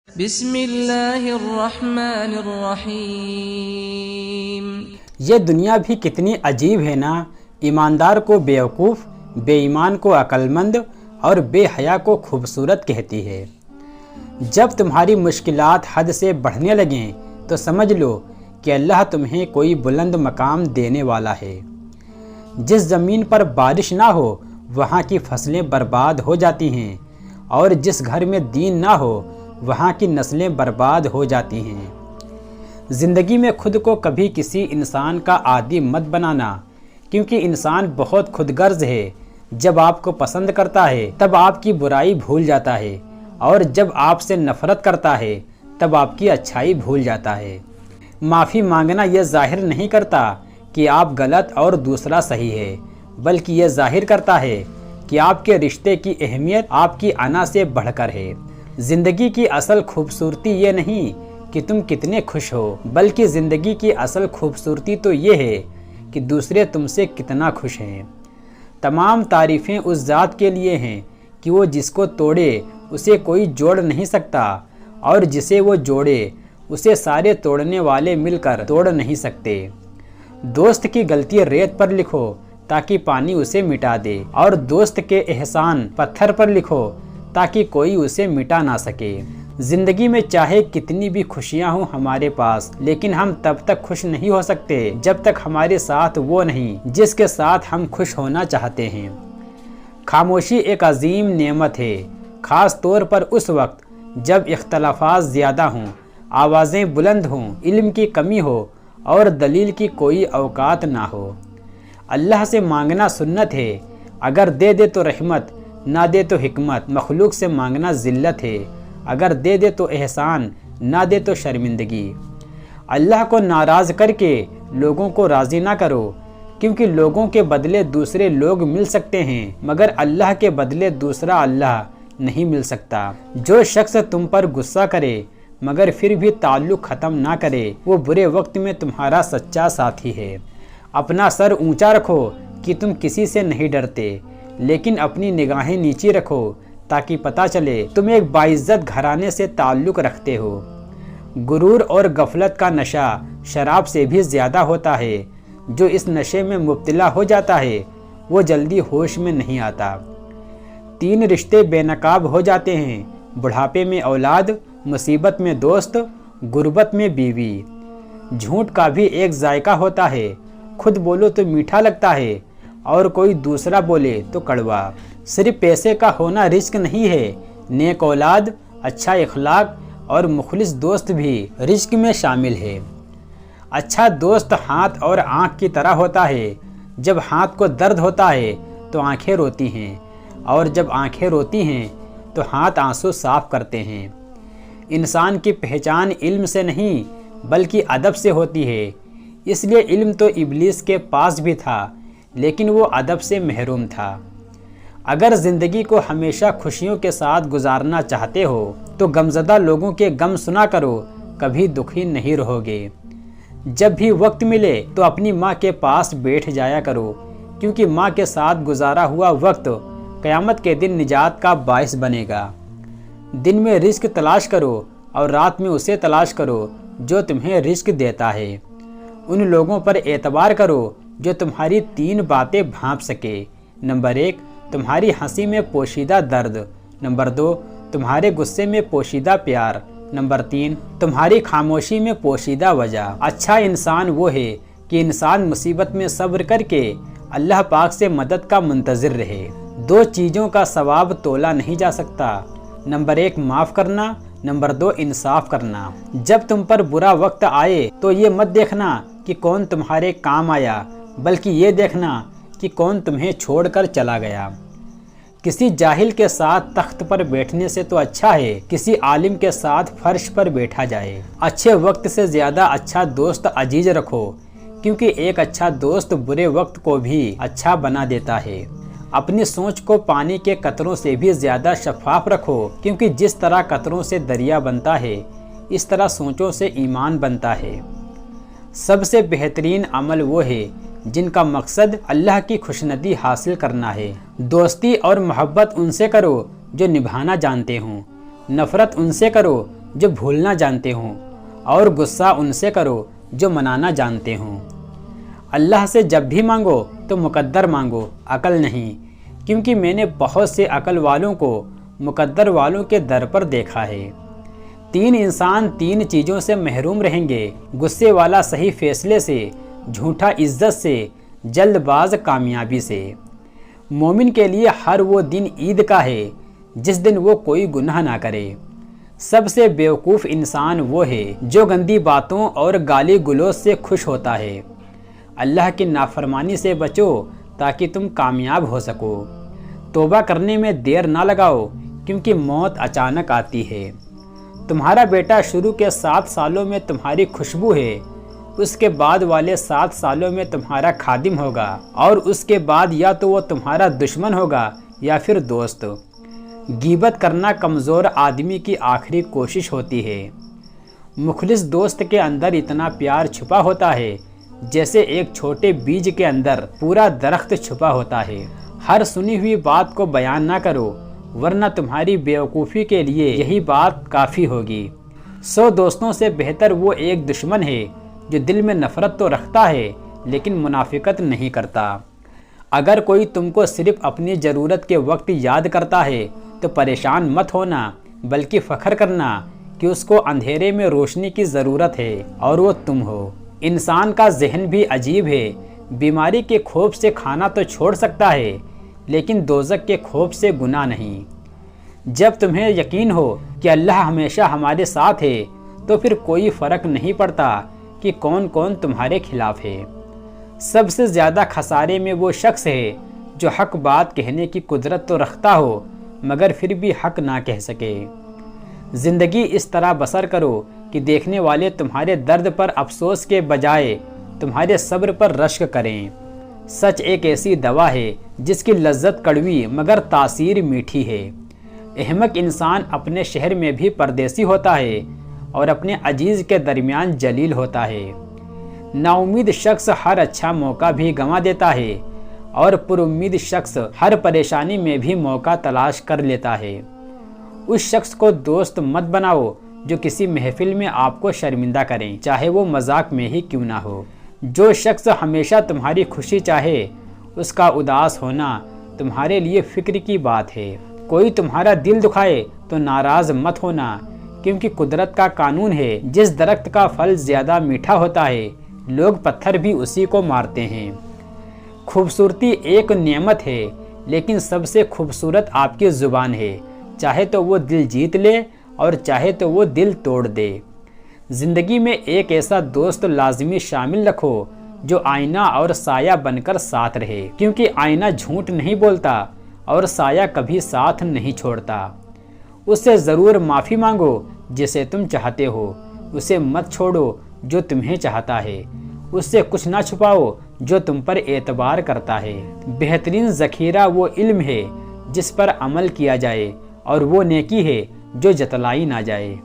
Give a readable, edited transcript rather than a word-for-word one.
بسم اللہ الرحمن الرحیم۔ یہ دنیا بھی کتنی عجیب ہے نا، ایماندار کو بیوقوف، بے ایمان کو عقل مند اور بے حیا کو خوبصورت کہتی ہے۔ جب تمہاری مشکلات حد سے بڑھنے لگیں تو سمجھ لو کہ اللہ تمہیں کوئی بلند مقام دینے والا ہے۔ جس زمین پر بارش نہ ہو وہاں کی فصلیں برباد ہو جاتی ہیں، اور جس گھر میں دین نہ ہو وہاں کی نسلیں برباد ہو جاتی ہیں۔ زندگی میں خود کو کبھی کسی انسان کا عادی مت بنانا، کیونکہ انسان بہت خود غرض ہے۔ جب آپ کو پسند کرتا ہے تب آپ کی برائی بھول جاتا ہے، اور جب آپ سے نفرت کرتا ہے تب آپ کی اچھائی بھول جاتا ہے۔ معافی مانگنا یہ ظاہر نہیں کرتا کہ آپ غلط اور دوسرا صحیح ہے، بلکہ یہ ظاہر کرتا ہے کہ آپ کے رشتے کی اہمیت آپ کی انا سے بڑھ کر ہے۔ زندگی کی اصل خوبصورتی یہ نہیں کہ تم کتنے خوش ہو، بلکہ زندگی کی اصل خوبصورتی تو یہ ہے کہ دوسرے تم سے کتنا خوش ہیں۔ تمام تعریفیں اس ذات کے لیے ہیں کہ وہ جس کو توڑے اسے کوئی جوڑ نہیں سکتا، اور جسے وہ جوڑے اسے سارے توڑنے والے مل کر توڑ نہیں سکتے۔ دوست کی غلطی ریت پر لکھو تاکہ پانی اسے مٹا دے، اور دوست کے احسان پتھر پر لکھو تاکہ کوئی اسے مٹا نہ سکے۔ زندگی میں چاہے کتنی بھی خوشیاں ہوں ہمارے پاس، لیکن ہم تب تک خوش نہیں ہو سکتے جب تک ہمارے ساتھ وہ نہیں جس کے ساتھ ہم خوش ہونا چاہتے ہیں۔ خاموشی ایک عظیم نعمت ہے، خاص طور پر اس وقت جب اختلافات زیادہ ہوں، آوازیں بلند ہوں، علم کی کمی ہو اور دلیل کی کوئی اوقات نہ ہو۔ اللہ سے مانگنا سنت ہے، اگر دے دے تو رحمت، نہ دے تو حکمت۔ مخلوق سے مانگنا ذلت ہے، اگر دے دے تو احسان، نہ دے تو شرمندگی۔ اللہ کو ناراض کر کے لوگوں کو راضی نہ کرو، کیونکہ لوگوں کے بدلے دوسرے لوگ مل سکتے ہیں، مگر اللہ کے بدلے دوسرا اللہ نہیں مل سکتا۔ جو شخص تم پر غصہ کرے مگر پھر بھی تعلق ختم نہ کرے، وہ برے وقت میں تمہارا سچا ساتھی ہے۔ اپنا سر اونچا رکھو کہ تم کسی سے نہیں ڈرتے، لیکن اپنی نگاہیں نیچی رکھو تاکہ پتہ چلے تم ایک باعزت گھرانے سے تعلق رکھتے ہو۔ غرور اور غفلت کا نشہ شراب سے بھی زیادہ ہوتا ہے، جو اس نشے میں مبتلا ہو جاتا ہے وہ جلدی ہوش میں نہیں آتا۔ 3 رشتے بے نقاب ہو جاتے ہیں، بڑھاپے میں اولاد، مصیبت میں دوست، غربت میں بیوی۔ جھوٹ کا بھی ایک ذائقہ ہوتا ہے، خود بولو تو میٹھا لگتا ہے اور کوئی دوسرا بولے تو کڑوا۔ صرف پیسے کا ہونا رزق نہیں ہے، نیک اولاد، اچھا اخلاق اور مخلص دوست بھی رزق میں شامل ہے۔ اچھا دوست ہاتھ اور آنکھ کی طرح ہوتا ہے، جب ہاتھ کو درد ہوتا ہے تو آنکھیں روتی ہیں، اور جب آنکھیں روتی ہیں تو ہاتھ آنسو صاف کرتے ہیں۔ انسان کی پہچان علم سے نہیں بلکہ ادب سے ہوتی ہے، اس لیے علم تو ابلیس کے پاس بھی تھا لیکن وہ ادب سے محروم تھا۔ اگر زندگی کو ہمیشہ خوشیوں کے ساتھ گزارنا چاہتے ہو تو غمزدہ لوگوں کے غم سنا کرو، کبھی دکھی نہیں رہو گے۔ جب بھی وقت ملے تو اپنی ماں کے پاس بیٹھ جایا کرو، کیونکہ ماں کے ساتھ گزارا ہوا وقت قیامت کے دن نجات کا باعث بنے گا۔ دن میں رزق تلاش کرو اور رات میں اسے تلاش کرو جو تمہیں رزق دیتا ہے۔ ان لوگوں پر اعتبار کرو جو تمہاری 3 باتیں بھانپ سکے۔ نمبر 1، تمہاری ہنسی میں پوشیدہ درد۔ نمبر 2، تمہارے غصے میں پوشیدہ پیار۔ نمبر 3، تمہاری خاموشی میں پوشیدہ وجہ۔ اچھا انسان وہ ہے کہ انسان مصیبت میں صبر کر کے اللہ پاک سے مدد کا منتظر رہے۔ 2 چیزوں کا ثواب تولا نہیں جا سکتا، نمبر 1 معاف کرنا، نمبر 2 انصاف کرنا۔ جب تم پر برا وقت آئے تو یہ مت دیکھنا کہ کون تمہارے کام آیا، بلکہ یہ دیکھنا کہ کون تمہیں چھوڑ کر چلا گیا۔ کسی جاہل کے ساتھ تخت پر بیٹھنے سے تو اچھا ہے کسی عالم کے ساتھ فرش پر بیٹھا جائے۔ اچھے وقت سے زیادہ اچھا دوست عزیز رکھو، کیونکہ ایک اچھا دوست برے وقت کو بھی اچھا بنا دیتا ہے۔ اپنی سوچ کو پانی کے قطروں سے بھی زیادہ شفاف رکھو، کیونکہ جس طرح قطروں سے دریا بنتا ہے اس طرح سوچوں سے ایمان بنتا ہے۔ سب سے بہترین عمل وہ ہے جن کا مقصد اللہ کی خوشندی حاصل کرنا ہے۔ دوستی اور محبت ان سے کرو جو نبھانا جانتے ہوں، نفرت ان سے کرو جو بھولنا جانتے ہوں، اور غصہ ان سے کرو جو منانا جانتے ہوں۔ اللہ سے جب بھی مانگو تو مقدر مانگو، عقل نہیں، کیونکہ میں نے بہت سے عقل والوں کو مقدر والوں کے در پر دیکھا ہے۔ 3 انسان 3 چیزوں سے محروم رہیں گے: غصے والا صحیح فیصلے سے، جھوٹا عزت سے، جلد باز کامیابی سے۔ مومن کے لیے ہر وہ دن عید کا ہے جس دن وہ کوئی گناہ نہ کرے۔ سب سے بیوقوف انسان وہ ہے جو گندی باتوں اور گالی گلوچ سے خوش ہوتا ہے۔ اللہ کی نافرمانی سے بچو تاکہ تم کامیاب ہو سکو۔ توبہ کرنے میں دیر نہ لگاؤ کیونکہ موت اچانک آتی ہے۔ تمہارا بیٹا شروع کے 7 سالوں میں تمہاری خوشبو ہے، اس کے بعد والے 7 سالوں میں تمہارا خادم ہوگا، اور اس کے بعد یا تو وہ تمہارا دشمن ہوگا یا پھر دوست۔ غیبت کرنا کمزور آدمی کی آخری کوشش ہوتی ہے۔ مخلص دوست کے اندر اتنا پیار چھپا ہوتا ہے جیسے ایک چھوٹے بیج کے اندر پورا درخت چھپا ہوتا ہے۔ ہر سنی ہوئی بات کو بیان نہ کرو، ورنہ تمہاری بیوقوفی کے لیے یہی بات کافی ہوگی۔ 100 دوستوں سے بہتر وہ ایک دشمن ہے جو دل میں نفرت تو رکھتا ہے لیکن منافقت نہیں کرتا۔ اگر کوئی تم کو صرف اپنی ضرورت کے وقت یاد کرتا ہے تو پریشان مت ہونا، بلکہ فخر کرنا کہ اس کو اندھیرے میں روشنی کی ضرورت ہے اور وہ تم ہو۔ انسان کا ذہن بھی عجیب ہے، بیماری کے خوف سے کھانا تو چھوڑ سکتا ہے لیکن دوزخ کے خوف سے گناہ نہیں۔ جب تمہیں یقین ہو کہ اللہ ہمیشہ ہمارے ساتھ ہے تو پھر کوئی فرق نہیں پڑتا کہ کون کون تمہارے خلاف ہے۔ سب سے زیادہ خسارے میں وہ شخص ہے جو حق بات کہنے کی قدرت تو رکھتا ہو مگر پھر بھی حق نہ کہہ سکے۔ زندگی اس طرح بسر کرو کہ دیکھنے والے تمہارے درد پر افسوس کے بجائے تمہارے صبر پر رشک کریں۔ سچ ایک ایسی دوا ہے جس کی لذت کڑوی مگر تاثیر میٹھی ہے۔ احمق انسان اپنے شہر میں بھی پردیسی ہوتا ہے اور اپنے عزیز کے درمیان جلیل ہوتا ہے۔ نا امید شخص ہر اچھا موقع بھی گنوا دیتا ہے اور پر امید شخص ہر پریشانی میں بھی موقع تلاش کر لیتا ہے۔ اس شخص کو دوست مت بناؤ جو کسی محفل میں آپ کو شرمندہ کریں، چاہے وہ مذاق میں ہی کیوں نہ ہو۔ جو شخص ہمیشہ تمہاری خوشی چاہے اس کا اداس ہونا تمہارے لیے فکر کی بات ہے۔ کوئی تمہارا دل دکھائے تو ناراض مت ہونا، کیونکہ قدرت کا قانون ہے جس درخت کا پھل زیادہ میٹھا ہوتا ہے لوگ پتھر بھی اسی کو مارتے ہیں۔ خوبصورتی ایک نعمت ہے لیکن سب سے خوبصورت آپ کی زبان ہے، چاہے تو وہ دل جیت لے اور چاہے تو وہ دل توڑ دے۔ زندگی میں ایک ایسا دوست لازمی شامل رکھو جو آئینہ اور سایہ بن کر ساتھ رہے، کیونکہ آئینہ جھوٹ نہیں بولتا اور سایہ کبھی ساتھ نہیں چھوڑتا۔ اس سے ضرور معافی مانگو جسے تم چاہتے ہو، اسے مت چھوڑو جو تمہیں چاہتا ہے، اس سے کچھ نہ چھپاؤ جو تم پر اعتبار کرتا ہے۔ بہترین ذخیرہ وہ علم ہے جس پر عمل کیا جائے، اور وہ نیکی ہے جو جتلائی نہ جائے۔